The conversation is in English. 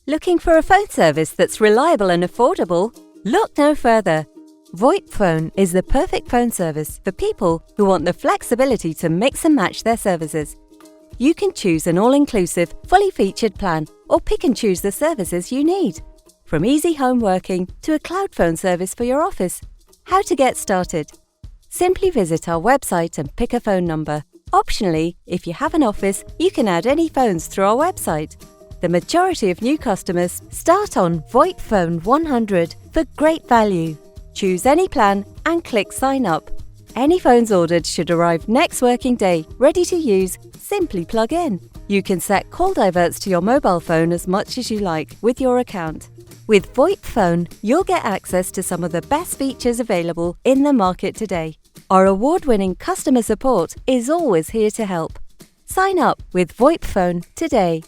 Looking for a phone service that's reliable and affordable? Look no further. Voipfone is the perfect phone service for people who want the flexibility to mix and match their services. You can choose an all-inclusive, fully featured plan or pick and choose the services you need. From easy home working to a cloud phone service for your office. How to get started? Simply visit our website and pick a phone number. Optionally, if you have an office, you can add any phones through our website. The majority of new customers start on Voipfone 100 for great value. Choose any plan and click Sign Up. Any phones ordered should arrive next working day, ready to use. Simply plug in. You can set call diverts to your mobile phone as much as you like with your account. With Voipfone, you'll get access to some of the best features available in the market today. Our award-winning customer support is always here to help. Sign up with Voipfone today.